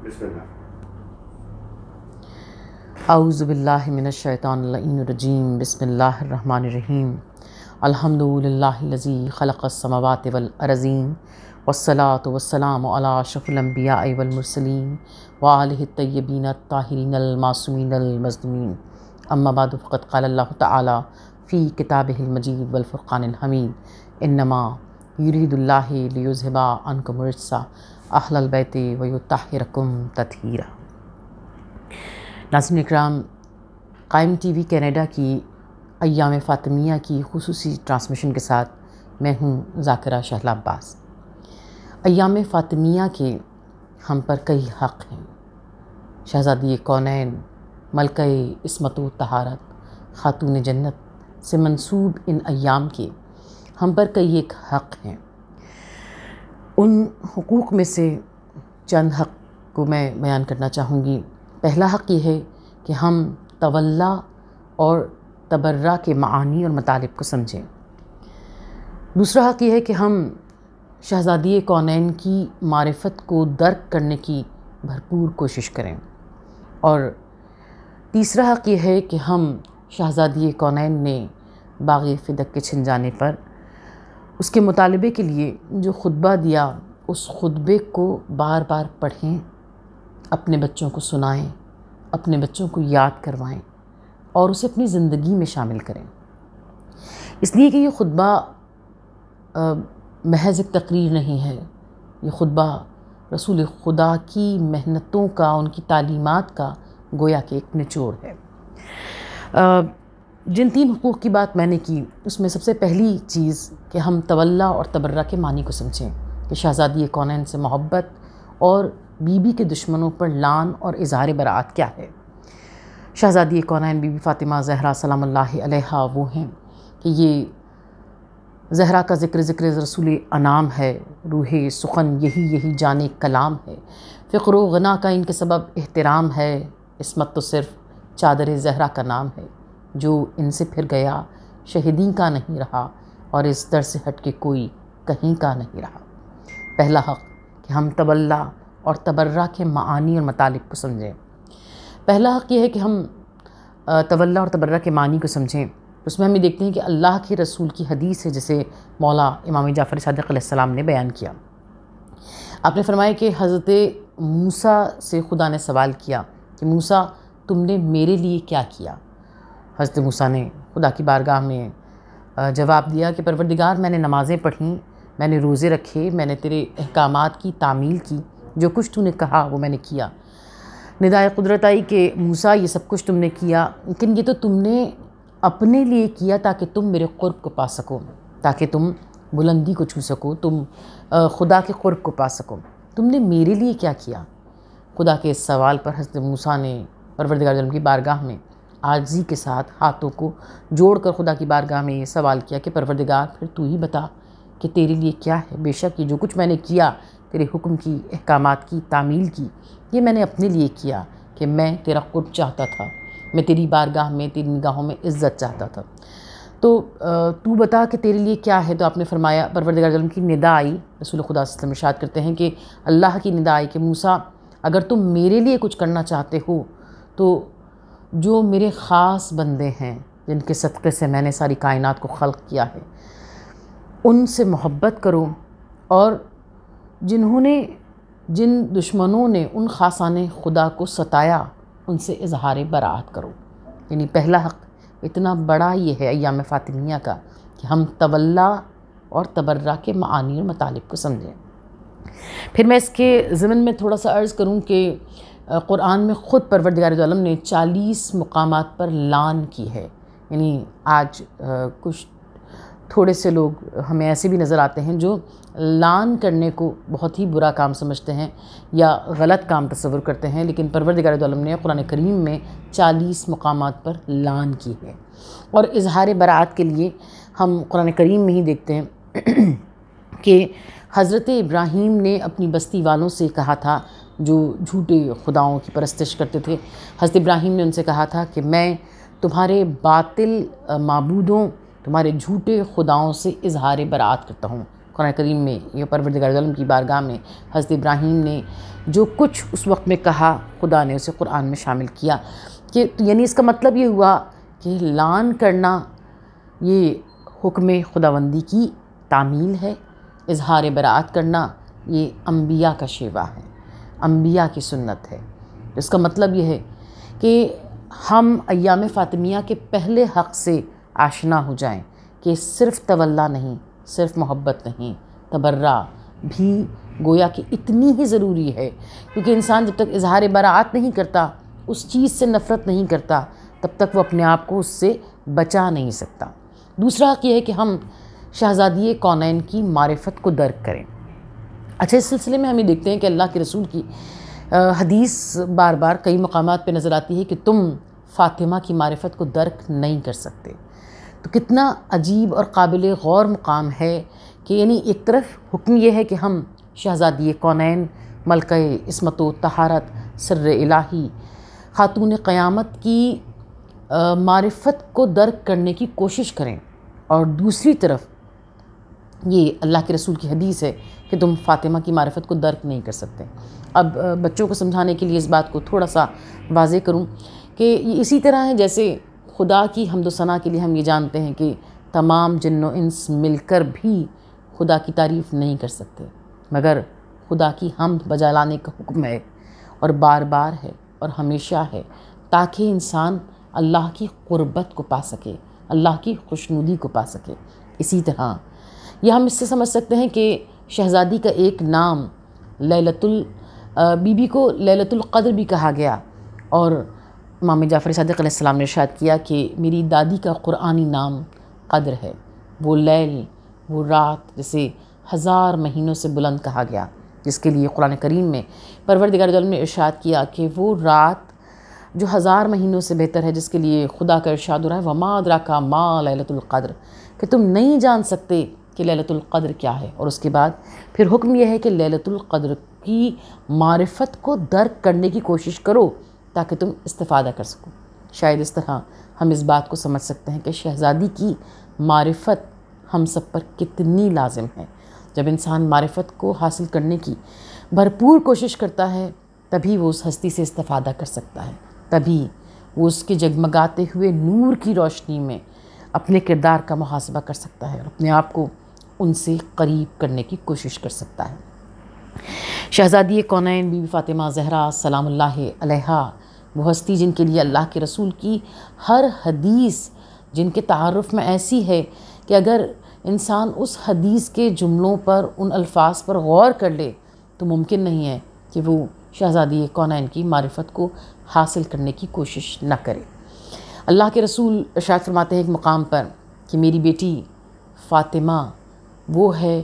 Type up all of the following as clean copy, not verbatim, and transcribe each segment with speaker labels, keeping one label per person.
Speaker 1: بسم اللہ۔
Speaker 2: اعوذ باللہ من الشیطان اللعین الرجیم، بسم اللہ الرحمن الرحیم۔ الحمدللہ الذی خلق السماوات والارضین، والصلاة والسلام علی اشرف الانبیاء والمرسلین وآلہ الطیبین الطاہرین المعصومین المظلومین، اما بعد فقد قال اللہ تعالی فی کتابہ المجید والفرقان الحمید، انما یرید اللہ لیذھب عنکم الرجس اہل البیت ویطہرکم تطہیرا۔ ناظرین اکرام، قائم ٹی وی کینیڈا کی ایام فاطمیہ کی خصوصی ٹرانسمیشن کے ساتھ میں ہوں ذاکرہ شہلا عباس۔ ایام فاطمیہ کے ہم پر کئی حق ہیں۔ شہزادی کونین، ملکہ عصمت و طہارت، خاتون جنت سے منسوب ان ایام کے ہم پر کئی ایک حق ہیں۔ ان حقوق میں سے چند حق کو میں بیان کرنا چاہوں گی۔ پہلا حق یہ ہے کہ ہم تولا اور تبرہ کے معانی اور مطالب کو سمجھیں۔ دوسرا حق یہ ہے کہ ہم شہزادی کونین کی معرفت کو درک کرنے کی بھرپور کوشش کریں، اور تیسرا حق یہ ہے کہ ہم شہزادی کونین نے باغ فدق کے چھن جانے پر اس کے مطالبے کے لیے جو خطبہ دیا، اس خطبے کو بار بار پڑھیں، اپنے بچوں کو سنائیں، اپنے بچوں کو یاد کروائیں اور اسے اپنی زندگی میں شامل کریں۔ اس لیے کہ یہ خطبہ محض ایک تقریر نہیں ہے، یہ خطبہ رسول خدا کی محنتوں کا، ان کی تعلیمات کا گویا کہ ایک نچوڑ ہے۔ جن تین حقوق کی بات میں نے کی، اس میں سب سے پہلی چیز کہ ہم تولا اور تبرہ کے معنی کو سمجھیں کہ شہزادی کونین سے محبت اور بی بی کے دشمنوں پر لعن اور اظہار براءت کیا ہے۔ شہزادی کونین بی بی فاطمہ زہرا سلام اللہ علیہا وہ ہیں کہ یہ زہرا کا ذکر رسول انعام ہے، روح سخن یہی جانے کلام ہے، فقر و غنا کا ان کے سبب احترام ہے، عصمت تو صرف چادر زہرا کا نام ہے، جو ان سے پھر گیا شہیدین کا نہیں رہا، اور اس در سے ہٹ کے کوئی کہیں کا نہیں رہا۔ پہلا حق کہ ہم تولا اور تبرہ کے معانی اور مطالب کو سمجھیں۔ پہلا حق یہ ہے کہ ہم تولا اور تبرہ کے معنی کو سمجھیں۔ اس میں ہم یہ دیکھتے ہیں کہ اللہ کے رسول کی حدیث ہے جسے مولا امام جعفر صادق علیہ السلام نے بیان کیا۔ آپ نے فرمایا کہ حضرت موسیٰ سے خدا نے سوال کیا کہ موسیٰ تم نے میرے لیے کیا کیا؟ حضرت موسیٰ نے خدا کی بارگاہ میں جواب دیا کہ پروردگار، میں نے نمازیں پڑھیں، میں نے روزے رکھے، میں نے تیرے احکامات کی تعمیل کی، جو کچھ تو نے کہا وہ میں نے کیا۔ ندائے قدرت آئی کہ موسیٰ یہ سب کچھ تم نے کیا، لیکن یہ تو تم نے اپنے لیے کیا تاکہ تم میرے قرب کو پا سکو، تاکہ تم بلندی کو چھو سکو، تم خدا کے قرب کو پا سکو۔ تم نے میرے لیے کیا کیا؟ خدا کے اس سوال پر حضرت موسیٰ نے پروردگار عالم کی بارگاہ میں عاجزی کے ساتھ ہاتھوں کو جوڑ کر خدا کی بارگاہ میں یہ سوال کیا کہ پروردگار پھر تو ہی بتا کہ تیرے لیے کیا ہے۔ بے شک یہ جو کچھ میں نے کیا، تیرے حکم کی، احکامات کی تعمیل کی، یہ میں نے اپنے لیے کیا کہ میں تیرا قرب چاہتا تھا، میں تیری بارگاہ میں، تیری نگاہوں میں عزت چاہتا تھا، تو بتا کہ تیرے لیے کیا ہے۔ تو آپ نے فرمایا، پروردگار عالم کی ندا آئی، رسول خدا صلی اللہ علیہ وسلم ارشاد کرتے ہیں کہ اللہ کی ندا آئی کہ موسیٰ اگر تم میرے لیے کچھ کرنا چاہتے ہو تو جو میرے خاص بندے ہیں، جن کے صدقے سے میں نے ساری کائنات کو خلق کیا ہے، ان سے محبت کرو، اور جن دشمنوں نے ان خاصان خدا کو ستایا، ان سے اظہار براءت کرو۔ یعنی پہلا حق اتنا بڑا یہ ہے ایام فاطمیہ کا کہ ہم تولا اور تبرہ کے معانی اور مطالب کو سمجھیں۔ پھر میں اس کے ضمن میں تھوڑا سا عرض کروں کہ قرآن میں خود پروردگار عالم نے 40 مقامات پر لعن کی ہے۔ یعنی آج کچھ تھوڑے سے لوگ ہمیں ایسے بھی نظر آتے ہیں جو لعن کرنے کو بہت ہی برا کام سمجھتے ہیں یا غلط کام تصور کرتے ہیں، لیکن پروردگار عالم نے قرآن کریم میں 40 مقامات پر لعن کی ہے۔ اور اظہار براءت کے لیے ہم قرآن کریم میں ہی دیکھتے ہیں کہ حضرت ابراہیم نے اپنی بستی والوں سے کہا تھا جو جھوٹے خداؤں کی پرستش کرتے تھے، حضرت ابراہیم نے ان سے کہا تھا کہ میں تمہارے باطل معبودوں، تمہارے جھوٹے خداؤں سے اظہار براءت کرتا ہوں۔ قرآن کریم میں یہ پروردگار عالم کی بارگاہ میں حضرت ابراہیم نے جو کچھ اس وقت میں کہا، خدا نے اسے قرآن میں شامل کیا، کہ یعنی اس کا مطلب یہ ہوا کہ لعن کرنا یہ حکم خداوندی کی تعمیل ہے، اظہار براءت کرنا یہ انبیاء کا شیوہ ہے، انبیاء کی سنت ہے۔ اس کا مطلب یہ ہے کہ ہم ایام فاطمیہ کے پہلے حق سے آشنا ہو جائیں کہ صرف تولا نہیں، صرف محبت نہیں، تبرہ بھی گویا کہ اتنی ہی ضروری ہے، کیونکہ انسان جب تک اظہار براءت نہیں کرتا، اس چیز سے نفرت نہیں کرتا، تب تک وہ اپنے آپ کو اس سے بچا نہیں سکتا۔ دوسرا حق یہ ہے کہ ہم شہزادی کونین کی معرفت کو درک کریں۔ اچھا، اس سلسلے میں ہم یہ دیکھتے ہیں کہ اللہ کے رسول کی حدیث بار بار کئی مقامات پہ نظر آتی ہے کہ تم فاطمہ کی معرفت کو درک نہیں کر سکتے۔ تو کتنا عجیب اور قابل غور مقام ہے کہ یعنی ایک طرف حکم یہ ہے کہ ہم شہزادی کونین، ملکہ عصمت و طہارت، سر الہی، خاتون قیامت کی معرفت کو درک کرنے کی کوشش کریں، اور دوسری طرف یہ اللہ کے رسول کی حدیث ہے کہ تم فاطمہ کی معرفت کو درک نہیں کر سکتے۔ اب بچوں کو سمجھانے کے لیے اس بات کو تھوڑا سا واضح کروں کہ یہ اسی طرح ہے جیسے خدا کی حمد و ثنا کے لیے ہم یہ جانتے ہیں کہ تمام جن و انس مل کر بھی خدا کی تعریف نہیں کر سکتے، مگر خدا کی حمد بجا لانے کا حکم ہے، اور بار بار ہے اور ہمیشہ ہے، تاکہ انسان اللہ کی قربت کو پا سکے، اللہ کی خوشنودی کو پا سکے۔ اسی طرح یہ ہم اس سے سمجھ سکتے ہیں کہ شہزادی کا ایک نام بی بی کو لیلۃ القدر بھی کہا گیا، اور امام جعفر صادق علیہ السلام نے ارشاد کیا کہ میری دادی کا قرآنی نام قدر ہے، وہ لیل، وہ رات جسے 1000 مہینوں سے بلند کہا گیا، جس کے لیے قرآن کریم میں پروردگار عالم نے ارشاد کیا کہ وہ رات جو 1000 مہینوں سے بہتر ہے، جس کے لیے خدا کا ارشاد ہو رہا ہے وَمَا أَدْرَاكَ مَا لَيْلَةُ الْقَدْرِ، کہ تم نہیں جان سکتے کہ لیلۃ القدر کیا ہے۔ اور اس کے بعد پھر حکم یہ ہے کہ لیلۃ القدر کی معرفت کو درک کرنے کی کوشش کرو تاکہ تم استفادہ کر سکو۔ شاید اس طرح ہم اس بات کو سمجھ سکتے ہیں کہ شہزادی کی معرفت ہم سب پر کتنی لازم ہے۔ جب انسان معرفت کو حاصل کرنے کی بھرپور کوشش کرتا ہے، تبھی وہ اس ہستی سے استفادہ کر سکتا ہے، تبھی وہ اس کے جگمگاتے ہوئے نور کی روشنی میں اپنے کردار کا محاسبہ کر سکتا ہے اور اپنے آپ کو ان سے قریب کرنے کی کوشش کر سکتا ہے۔ شہزادی کونین بی بی فاطمہ زہرا سلام اللہ علیہا، وہ ہستی جن کے لیے اللہ کے رسول کی ہر حدیث جن کے تعارف میں ایسی ہے کہ اگر انسان اس حدیث کے جملوں پر، ان الفاظ پر غور کر لے تو ممکن نہیں ہے کہ وہ شہزادی کونین کی معرفت کو حاصل کرنے کی کوشش نہ کرے۔ اللہ کے رسول ارشاد فرماتے ہیں ایک مقام پر کہ میری بیٹی فاطمہ وہ ہے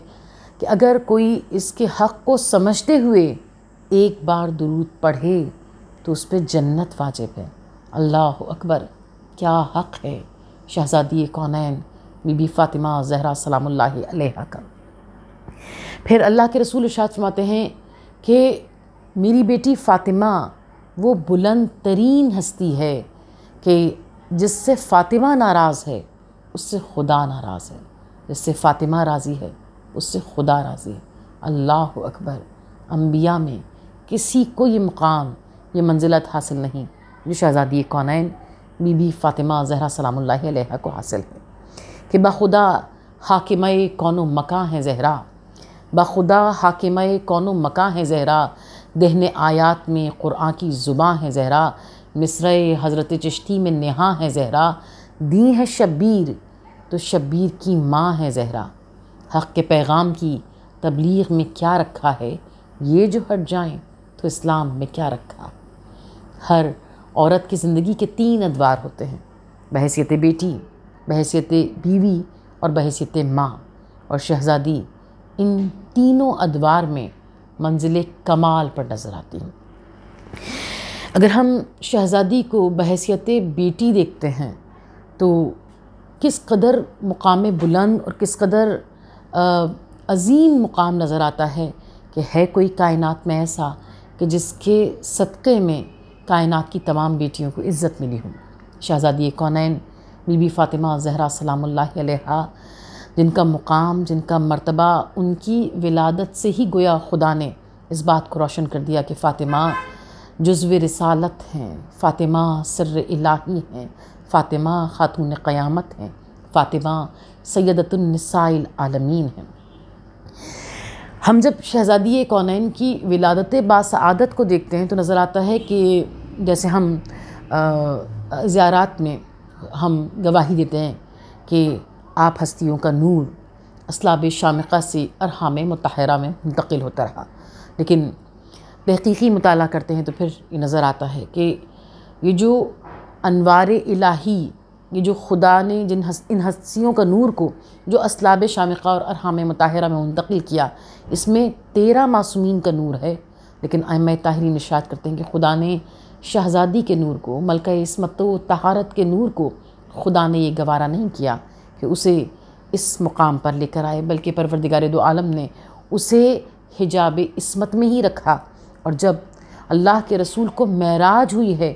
Speaker 2: کہ اگر کوئی اس کے حق کو سمجھتے ہوئے ایک بار درود پڑھے تو اس پہ جنت واجب ہے۔ اللہ اکبر، کیا حق ہے شہزادی کونین بی بی فاطمہ زہرا سلام اللہ علیہا کا۔ پھر اللہ کے رسول ارشاد فرماتے ہیں کہ میری بیٹی فاطمہ وہ بلند ترین ہستی ہے کہ جس سے فاطمہ ناراض ہے اس سے خدا ناراض ہے، جس سے فاطمہ راضی ہے اس سے خدا راضی ہے۔ اللہ اکبر، انبیاء میں کسی کو یہ مقام، یہ منزلت حاصل نہیں جو شہزادی کونین بی بی فاطمہ زہرا سلام اللہ علیہا کو حاصل ہے، کہ بخدا حاکمہ کون و مکاں ہے زہرا، بخدا حاکمہ کون و مکاں ہے زہرا، دہن آیات میں قرآن کی زباں ہے زہرا، مصرع حضرت چشتی میں نہاں ہے زہرا، دی ہے شبیر تو شبیر کی ماں ہے زہرا، حق کے پیغام کی تبلیغ میں کیا رکھا ہے، یہ جو ہٹ جائیں تو اسلام میں کیا رکھا۔ ہر عورت کی زندگی کے 3 ادوار ہوتے ہیں، بحیثیت بیٹی، بحیثیت بیوی اور بحیثیت ماں، اور شہزادی ان تینوں ادوار میں منزل کمال پر نظر آتی ہیں۔ اگر ہم شہزادی کو بحیثیت بیٹی دیکھتے ہیں تو کس قدر مقام بلند اور کس قدر عظیم مقام نظر آتا ہے کہ ہے کوئی کائنات میں ایسا کہ جس کے صدقے میں کائنات کی تمام بیٹیوں کو عزت ملی ہو۔ شہزادی کونین بی بی فاطمہ زہرا سلام اللہ علیہا جن کا مقام، جن کا مرتبہ ان کی ولادت سے ہی گویا خدا نے اس بات کو روشن کر دیا کہ فاطمہ جزو رسالت ہیں، فاطمہ سر الہی ہیں، فاطمہ خاتون قیامت ہیں، فاطمہ سیدۃ النساء العالمین ہیں۔ ہم جب شہزادی کونین کی ولادت باسعادت کو دیکھتے ہیں تو نظر آتا ہے کہ جیسے ہم زیارات میں ہم گواہی دیتے ہیں کہ آپ ہستیوں کا نور اصلاب شامقہ سے ارحام مطہرہ میں منتقل ہوتا رہا، لیکن تحقیقی مطالعہ کرتے ہیں تو پھر یہ نظر آتا ہے کہ یہ جو انوار الہی، یہ جو خدا نے ان ہستیوں کا نور کو جو اصلاب شامقہ اور ارحام مطہرہ میں منتقل کیا، اس میں 13 معصومین کا نور ہے، لیکن ائمہ طاہرین ارشاد کرتے ہیں کہ خدا نے شہزادی کے نور کو، ملکہ عصمت و طہارت کے نور کو خدا نے یہ گوارا نہیں کیا کہ اسے اس مقام پر لے کر آئے، بلکہ پروردگار دو عالم نے اسے حجاب عصمت میں ہی رکھا۔ اور جب اللہ کے رسول کو معراج ہوئی ہے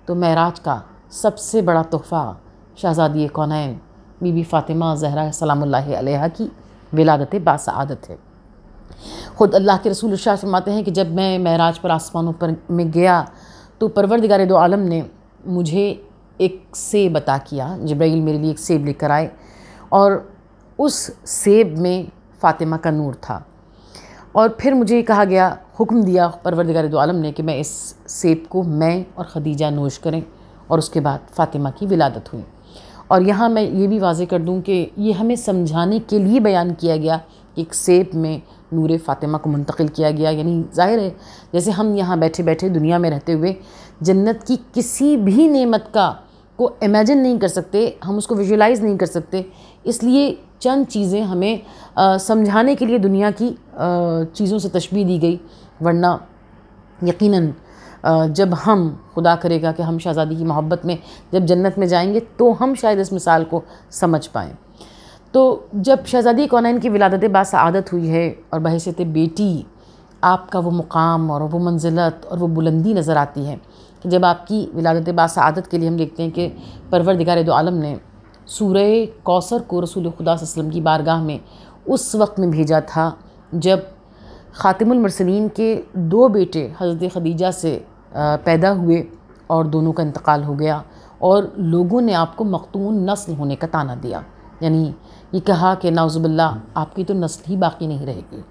Speaker 2: تو معراج کا سب سے بڑا تحفہ شہزادی کونین بی بی فاطمہ زہرا سلام اللہ علیہا کی ولادت باسعادت ہے۔ خود اللہ کے رسول ارشاد فرماتے ہیں کہ جب میں معراج پر آسمانوں پر میں گیا تو پروردگار دو عالم نے مجھے ایک سیب عطا کیا، جبرائیل میرے لیے ایک سیب لے کر آئے اور اس سیب میں فاطمہ کا نور تھا، اور پھر مجھے کہا گیا، حکم دیا پروردگار دو عالم نے کہ میں اس سیب کو میں اور خدیجہ نوش کریں، اور اس کے بعد فاطمہ کی ولادت ہوئی۔ اور یہاں میں یہ بھی واضح کر دوں کہ یہ ہمیں سمجھانے کے لیے بیان کیا گیا کہ ایک سیب میں نور فاطمہ کو منتقل کیا گیا، یعنی ظاہر ہے جیسے ہم یہاں بیٹھے بیٹھے دنیا میں رہتے ہوئے جنت کی کسی بھی نعمت کو امیجن نہیں کر سکتے، ہم اس کو ویژولائز نہیں کر سکتے، اس لیے چند چیزیں ہمیں سمجھانے کے لیے دنیا کی چیزوں سے تشبیہ دی گئی، ورنہ یقیناً جب ہم خدا کرے گا کہ ہم شہزادی کی محبت میں جب جنت میں جائیں گے تو ہم شاید اس مثال کو سمجھ پائیں۔ تو جب شہزادی کونین کی ولادت باسعادت ہوئی ہے اور بحیثیت بیٹی آپ کا وہ مقام اور وہ منزلت اور وہ بلندی نظر آتی ہے کہ جب آپ کی ولادت باسعادت کے لیے ہم دیکھتے ہیں کہ پروردگار دو عالم نے سورہ کوثر کو رسول خدا صلی اللہ علیہ وسلم کی بارگاہ میں اس وقت میں بھیجا تھا جب خاتم المرسلین کے 2 بیٹے حضرت خدیجہ سے پیدا ہوئے اور دونوں کا انتقال ہو گیا، اور لوگوں نے آپ کو مقتون نسل ہونے کا طعنہ دیا، یعنی یہ کہا کہ نعوذ باللہ آپ کی تو نسل ہی باقی نہیں رہے گی۔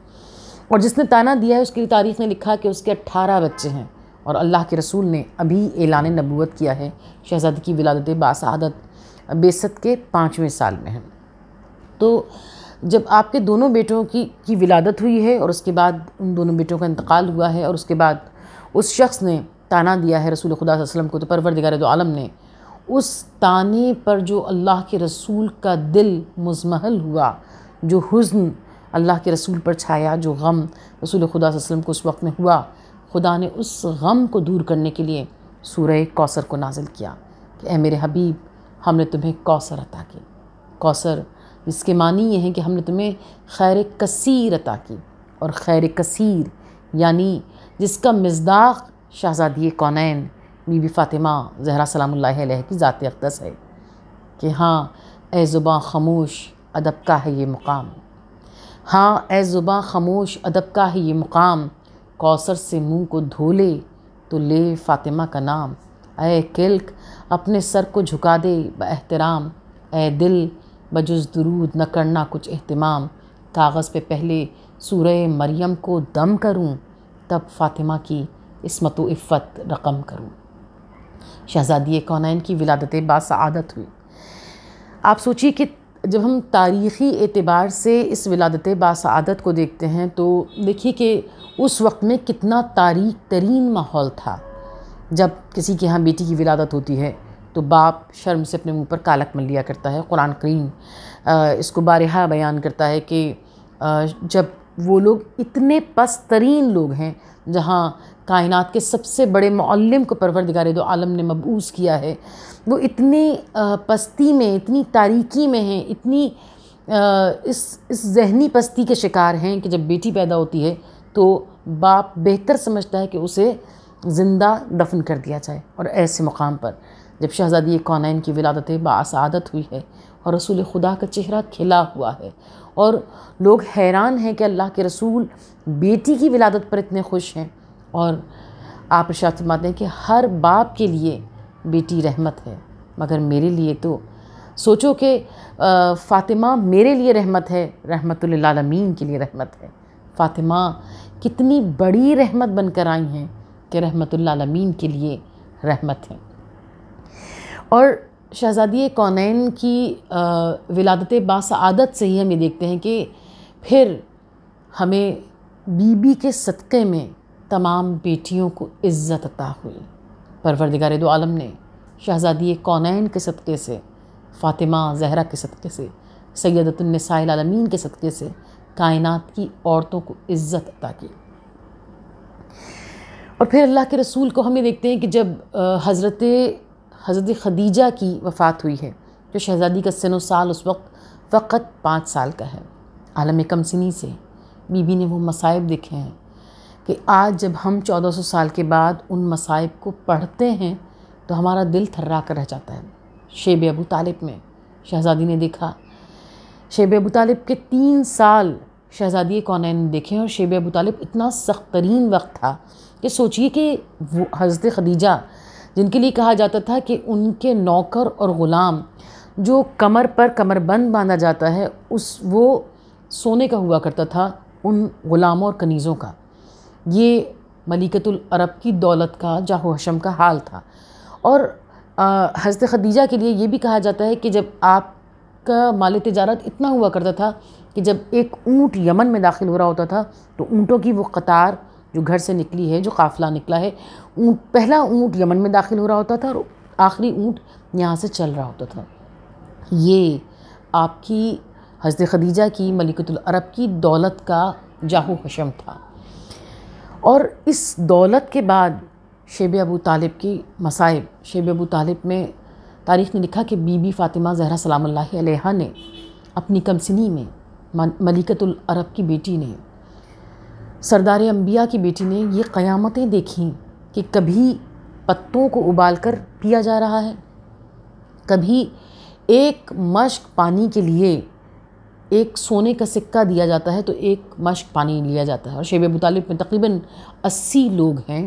Speaker 2: اور جس نے طعنہ دیا ہے اس کی تاریخ نے لکھا کہ اس کے 18 بچے ہیں، اور اللہ کے رسول نے ابھی اعلان نبوت کیا ہے، شہزادی کی ولادت باسعادت بعثت کے 5ویں سال میں ہے۔ تو جب آپ کے دونوں بیٹوں کی ولادت ہوئی ہے اور اس کے بعد ان دونوں بیٹوں کا انتقال ہوا ہے، اور اس کے بعد اس شخص نے طعنہ دیا ہے رسول خدا صلی اللہ علیہ وسلم کو، تو پروردگار دو عالم نے اس طعنے پر جو اللہ کے رسول کا دل مزمحل ہوا، جو حزن اللہ کے رسول پر چھایا، جو غم رسول خدا صلی اللہ علیہ وسلم کو اس وقت میں ہوا، خدا نے اس غم کو دور کرنے کے لیے سورہ کوثر کو نازل کیا کہ اے میرے حبیب، ہم نے تمہیں کوثر عطا کی۔ کوثر جس کے معنی یہ ہیں کہ ہم نے تمہیں خیر کثیر عطا کی، اور خیر کثیر یعنی جس کا مصداق شہزادی کونین بی بی فاطمہ زہرا سلام اللہ علیہ کی ذات اقدس ہے کہ ہاں اے زباں خاموش ادب کا ہے یہ مقام، ہاں اے زباں خاموش ادب کا ہے یہ مقام، کوثر سے منہ کو دھو لے تو لے فاطمہ کا نام، اے کلک اپنے سر کو جھکا دے باحترام، اے دل بجز درود نہ کرنا کچھ اہتمام، کاغذ پہ پہلے سورہ مریم کو دم کروں تب فاطمہ کی عصمت و عفت رقم کروں۔ شہزادی کونین کی ولادت باسعادت ہوئی۔ آپ سوچیے کہ جب ہم تاریخی اعتبار سے اس ولادت باسعادت کو دیکھتے ہیں تو دیکھیے کہ اس وقت میں کتنا تاریک ترین ماحول تھا۔ جب کسی کے ہاں بیٹی کی ولادت ہوتی ہے تو باپ شرم سے اپنے منہ پر کالک مل لیا کرتا ہے۔ قرآن کریم اس کو بارہا بیان کرتا ہے کہ جب وہ لوگ اتنے پست ترین لوگ ہیں جہاں کائنات کے سب سے بڑے معلم کو پروردگار دو عالم نے مبعوث کیا ہے، وہ اتنی پستی میں، اتنی تاریکی میں ہیں، اتنی اس ذہنی پستی کے شکار ہیں کہ جب بیٹی پیدا ہوتی ہے تو باپ بہتر سمجھتا ہے کہ اسے زندہ دفن کر دیا جائے۔ اور ایسے مقام پر جب شہزادی کونین کی ولادت باسعادت ہوئی ہے اور رسول خدا کا چہرہ کھلا ہوا ہے، اور لوگ حیران ہیں کہ اللہ کے رسول بیٹی کی ولادت پر اتنے خوش ہیں، اور آپ ارشاد فرماتے ہیں کہ ہر باپ کے لیے بیٹی رحمت ہے، مگر میرے لیے تو سوچو کہ فاطمہ میرے لیے رحمت ہے، رحمت للعالمین کے لیے رحمت ہے۔ فاطمہ کتنی بڑی رحمت بن کر آئی ہیں کہ رحمت للعالمین کے لیے رحمت ہے۔ اور شہزادی کونین کی ولادت باسعادت سے ہی ہم یہ دیکھتے ہیں کہ پھر ہمیں بی بی کے صدقے میں تمام بیٹیوں کو عزت عطا ہوئی۔ پروردگار دو عالم نے شہزادی کونین کے صدقے سے، فاطمہ زہرا کے صدقے سے، سیدۃ النساء العالمین کے صدقے سے کائنات کی عورتوں کو عزت عطا کی۔ اور پھر اللہ کے رسول کو ہم یہ دیکھتے ہیں کہ جب حضرت خدیجہ کی وفات ہوئی ہے، جو شہزادی کا سن و سال اس وقت فقط 5 سال کا ہے، عالم کم سنی سے بی بی نے وہ مصائب دیکھے ہیں کہ آج جب ہم 1400 سال کے بعد ان مصائب کو پڑھتے ہیں تو ہمارا دل تھرا کر رہ جاتا ہے۔ شیب ابو طالب میں شہزادی نے دیکھا، شیب ابو طالب کے 3 سال شہزادی کونین نے دیکھے، اور شیب ابو طالب اتنا سخت ترین وقت تھا کہ سوچئے کہ وہ حضرت خدیجہ جن کے لیے کہا جاتا تھا کہ ان کے نوکر اور غلام جو کمر پر کمر بند باندھا جاتا ہے وہ سونے کا ہوا کرتا تھا، ان غلاموں اور کنیزوں کا، یہ ملکۃ العرب کی دولت کا جاہ و حشم کا حال تھا۔ اور حضرت خدیجہ کے لیے یہ بھی کہا جاتا ہے کہ جب آپ کا مال تجارت اتنا ہوا کرتا تھا کہ جب ایک اونٹ یمن میں داخل ہو رہا ہوتا تھا تو اونٹوں کی وہ قطار جو گھر سے نکلی ہے، جو قافلہ نکلا ہے، پہلا اونٹ یمن میں داخل ہو رہا ہوتا تھا اور آخری اونٹ یہاں سے چل رہا ہوتا تھا۔ یہ آپ کی حضرت خدیجہ کی ملکۃ العرب کی دولت کا جاہ و حشم تھا۔ اور اس دولت کے بعد شیب ابو طالب کی مصائب، شیب ابو طالب میں تاریخ نے لکھا کہ بی بی فاطمہ زہرا سلام اللہ علیہا نے اپنی کمسنی میں، ملکۃ العرب کی بیٹی نے، سردار انبیاء کی بیٹی نے یہ قیامتیں دیکھیں کہ کبھی پتوں کو ابال کر پیا جا رہا ہے، کبھی ایک مشک پانی کے لیے ایک سونے کا سکہ دیا جاتا ہے تو ایک مشک پانی لیا جاتا ہے۔ اور شیب ابو طالب میں تقریباً 80 لوگ ہیں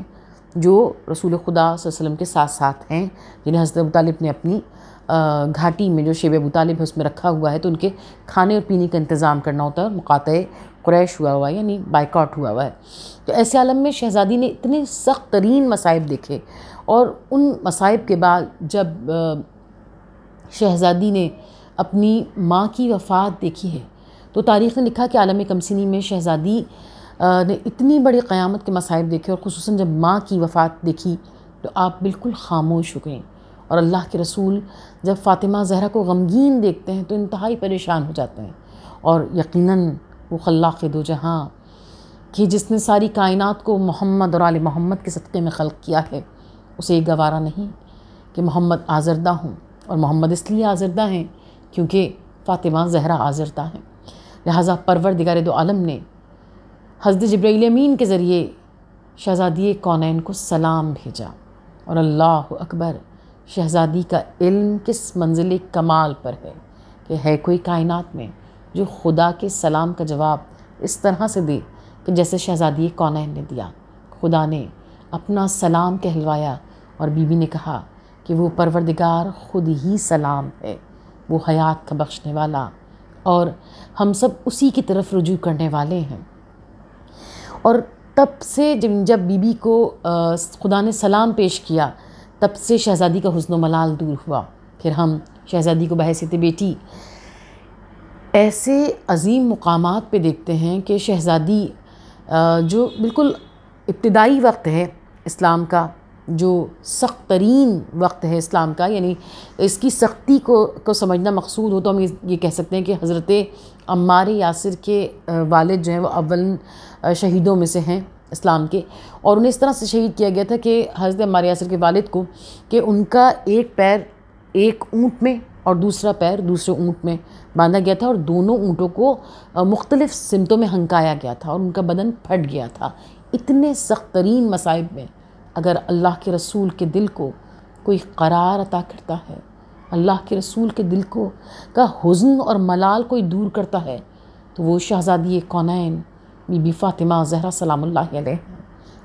Speaker 2: جو رسول خدا صلی اللہ علیہ وسلم کے ساتھ ساتھ ہیں، جنہیں حضرت ابو طالب نے اپنی گھاٹی میں جو شیب ابو طالب ہے اس میں رکھا ہوا ہے، تو ان کے کھانے اور پینے کا انتظام کرنا ہوتا ہے۔ مقاطع قریش ہوا ہوا ہے، یعنی بائیکاٹ ہوا ہوا ہے۔ تو ایسے عالم میں شہزادی نے اتنے سخت ترین مصائب دیکھے، اور ان مصائب کے بعد جب شہزادی نے اپنی ماں کی وفات دیکھی ہے تو تاریخ نے لکھا کہ عالم کمسنی میں شہزادی نے اتنی بڑی قیامت کے مصائب دیکھے، اور خصوصاً جب ماں کی وفات دیکھی تو آپ بالکل خاموش ہو گئیں۔ اور اللہ کے رسول جب فاطمہ زہرا کو غمگین دیکھتے ہیں تو انتہائی پریشان ہو جاتے ہیں، اور یقیناً وہ خلاق دو جہاں کہ جس نے ساری کائنات کو محمد اور آل محمد کے صدقے میں خلق کیا ہے، اسے یہ گوارا نہیں کہ محمد آزردہ ہوں، اور محمد اس لیے آزردہ ہیں کیونکہ فاطمہ زہرا آزردہ ہیں۔ لہٰذا پروردگار دو عالم نے حضرت جبرائیل امین کے ذریعے شہزادی کونین کو سلام بھیجا، اور اللہ اکبر، شہزادی کا علم کس منزل کمال پر ہے کہ ہے کوئی کائنات میں جو خدا کے سلام کا جواب اس طرح سے دے کہ جیسے شہزادی کونین نے دیا۔ خدا نے اپنا سلام کہلوایا، اور بی بی نے کہا کہ وہ پروردگار خود ہی سلام ہے، وہ حیات کا بخشنے والا، اور ہم سب اسی کی طرف رجوع کرنے والے ہیں۔ اور تب سے جب بی بی کو خدا نے سلام پیش کیا، تب سے شہزادی کا حزن و ملال دور ہوا۔ پھر ہم شہزادی کو بحیثیت بیٹی ایسے عظیم مقامات پہ دیکھتے ہیں کہ شہزادی جو بالکل ابتدائی وقت ہے اسلام کا، جو سخت ترین وقت ہے اسلام کا، یعنی اس کی سختی کو سمجھنا مقصود ہو تو ہم یہ کہہ سکتے ہیں کہ حضرت عمار یاسر کے والد جو ہیں وہ اول شہیدوں میں سے ہیں اسلام کے، اور انہیں اس طرح سے شہید کیا گیا تھا کہ حضرت عمار یاسر کے والد کو کہ ان کا ایک پیر ایک اونٹ میں اور دوسرا پیر دوسرے اونٹ میں باندھا گیا تھا، اور دونوں اونٹوں کو مختلف سمتوں میں ہنکایا گیا تھا، اور ان کا بدن پھٹ گیا تھا۔ اتنے سخت ترین مصائب میں اگر اللہ کے رسول کے دل کو کوئی قرار عطا کرتا ہے، اللہ کے رسول کے دل کا حزن اور ملال کوئی دور کرتا ہے تو وہ شہزادی کونین بی بی فاطمہ زہرا سلام اللہ علیہ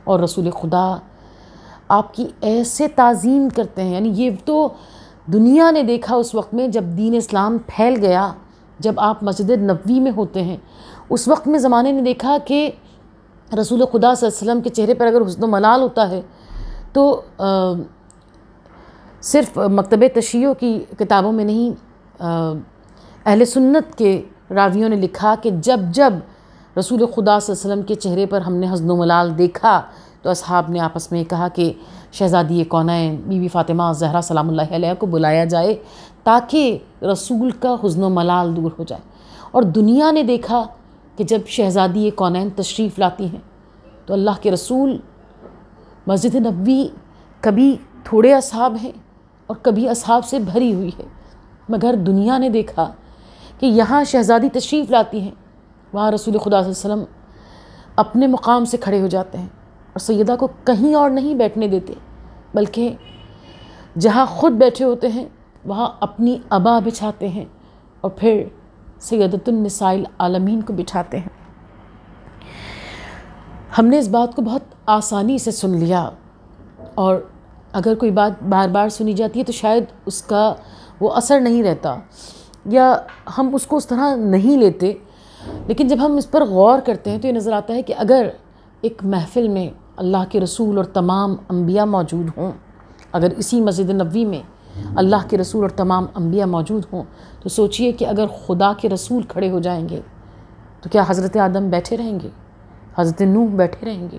Speaker 2: اور رسول خدا آپ کی ایسے تعظیم کرتے ہیں. یعنی یہ تو دنیا نے دیکھا اس وقت میں جب دین اسلام پھیل گیا، جب آپ مسجد نبوی میں ہوتے ہیں، اس وقت میں زمانے نے دیکھا کہ رسول خدا صلی اللہ علیہ وسلم کے چہرے پر اگر حسن و ملال ہوتا ہے تو صرف مکتب تشیع کی کتابوں میں نہیں، اہل سنت کے راویوں نے لکھا کہ جب جب رسول خدا صلی اللہ علیہ وسلم کے چہرے پر ہم نے حزن و ملال دیکھا تو اصحاب نے آپس میں کہا کہ شہزادی کونین بی بی فاطمہ زہرا سلام اللہ علیہ کو بلایا جائے تاکہ رسول کا حزن و ملال دور ہو جائے. اور دنیا نے دیکھا کہ جب شہزادی کونین تشریف لاتی ہیں تو اللہ کے رسول مسجد نبوی کبھی تھوڑے اصحاب ہیں اور کبھی اصحاب سے بھری ہوئی ہے، مگر دنیا نے دیکھا کہ یہاں شہزادی تشریف لاتی ہیں، وہاں رسول خدا صلی اللہ علیہ وسلم اپنے مقام سے کھڑے ہو جاتے ہیں اور سیدہ کو کہیں اور نہیں بیٹھنے دیتے، بلکہ جہاں خود بیٹھے ہوتے ہیں وہاں اپنی عبا بچھاتے ہیں اور پھر سیدۃ النساء العالمین کو بٹھاتے ہیں. ہم نے اس بات کو بہت آسانی سے سن لیا، اور اگر کوئی بات بار بار سنی جاتی ہے تو شاید اس کا وہ اثر نہیں رہتا یا ہم اس کو اس طرح نہیں لیتے، لیکن جب ہم اس پر غور کرتے ہیں تو یہ نظر آتا ہے کہ اگر ایک محفل میں اللہ کے رسول اور تمام انبیاء موجود ہوں، اگر اسی مسجد نبوی میں اللہ کے رسول اور تمام انبیاء موجود ہوں تو سوچئے کہ اگر خدا کے رسول کھڑے ہو جائیں گے تو کیا حضرت آدم بیٹھے رہیں گے، حضرت نوح بیٹھے رہیں گے،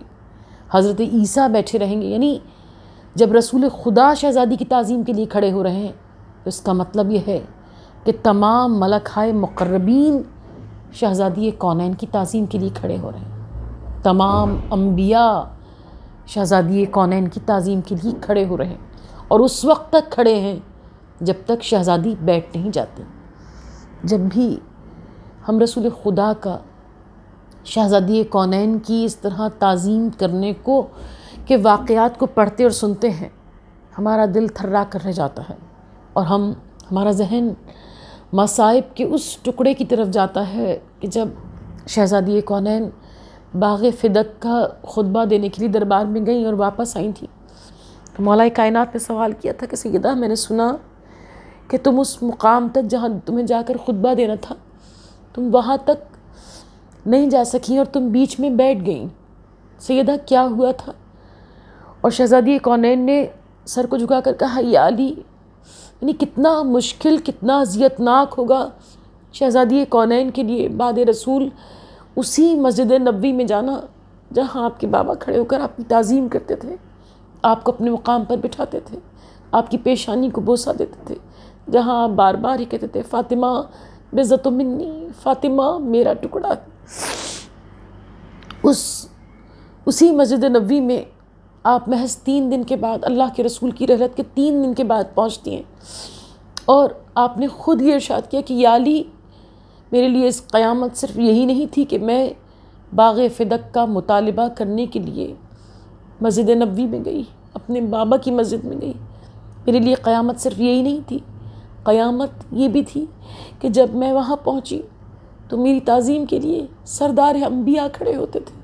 Speaker 2: حضرت عیسیٰ بیٹھے رہیں گے؟ یعنی جب رسول خدا شہزادی کی تعظیم کے لیے کھڑے ہو رہے ہیں تو اس کا مطلب یہ ہے کہ تمام ملائکہ مقربین شہزادی کونین کی تعظیم کے لیے کھڑے ہو رہے ہیں، تمام انبیاء شہزادی کونین کی تعظیم کے لیے کھڑے ہو رہے ہیں، اور اس وقت تک کھڑے ہیں جب تک شہزادی بیٹھ نہیں جاتی. جب بھی ہم رسول خدا کا شہزادی کونین کی اس طرح تعظیم کرنے کو کہ واقعات کو پڑھتے اور سنتے ہیں، ہمارا دل تھرا کر رہ جاتا ہے اور ہمارا ذہن مصائب کے اس ٹکڑے کی طرف جاتا ہے کہ جب شہزادی کونین باغ فدق کا خطبہ دینے کے لیے دربار میں گئیں اور واپس آئی تھیں تو مولا کائنات نے سوال کیا تھا کہ سیدہ میں نے سنا کہ تم اس مقام تک جہاں تمہیں جا کر خطبہ دینا تھا تم وہاں تک نہیں جا سکیں اور تم بیچ میں بیٹھ گئیں، سیدہ کیا ہوا تھا؟ اور شہزادی کونین نے سر کو جھکا کر کہا یا علی. یعنی کتنا مشکل، کتنا اذیتناک ہوگا شہزادی کونین کے لیے بعد رسول اسی مسجد نبوی میں جانا جہاں آپ کے بابا کھڑے ہو کر آپ کی تعظیم کرتے تھے، آپ کو اپنے مقام پر بٹھاتے تھے، آپ کی پیشانی کو بوسہ دیتے تھے، جہاں آپ بار بار ہی کہتے تھے فاطمہ بِضْعَةٌ مِّنِّی، فاطمہ میرا ٹکڑا. اسی مسجد نبوی میں آپ محض 3 دن کے بعد اللہ کے رسول کی رحلت کے 3 دن کے بعد پہنچتی ہیں، اور آپ نے خود یہ ارشاد کیا کہ یا علی میرے لیے اس قیامت صرف یہی نہیں تھی کہ میں باغ فدق کا مطالبہ کرنے کے لیے مسجد نبوی میں گئی، اپنے بابا کی مسجد میں گئی، میرے لیے قیامت صرف یہی نہیں تھی، قیامت یہ بھی تھی کہ جب میں وہاں پہنچی تو میری تعظیم کے لیے سردار انبیاء کھڑے ہوتے تھے.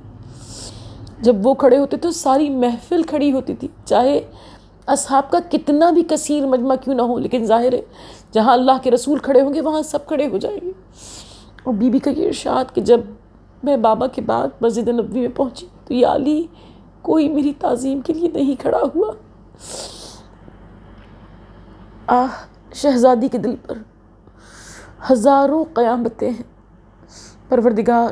Speaker 2: جب وہ کھڑے ہوتے تو ساری محفل کھڑی ہوتی تھی، چاہے اصحاب کا کتنا بھی کثیر مجمع کیوں نہ ہو، لیکن ظاہر ہے جہاں اللہ کے رسول کھڑے ہوں گے وہاں سب کھڑے ہو جائیں گے. اور بی بی کا یہ ارشاد کہ جب میں بابا کے بعد مسجد نبوی میں پہنچی تو یا علی کوئی میری تعظیم کے لیے نہیں کھڑا ہوا. شہزادی کے دل پر ہزاروں قیامتیں ہیں. پروردگار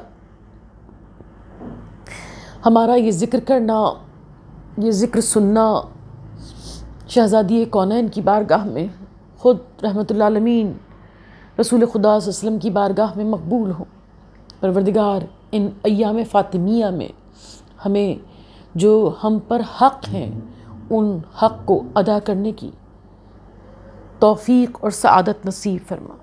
Speaker 2: ہمارا یہ ذکر کرنا، یہ ذکر سننا شہزادی کونین کی بارگاہ میں خود رحمت اللہ عالمین رسول خدا صلی اللہ علیہ وسلم کی بارگاہ میں مقبول ہو. پروردگار ان ایام فاطمیہ میں ہمیں جو ہم پر حق ہیں ان حق کو ادا کرنے کی توفیق اور سعادت نصیب فرما.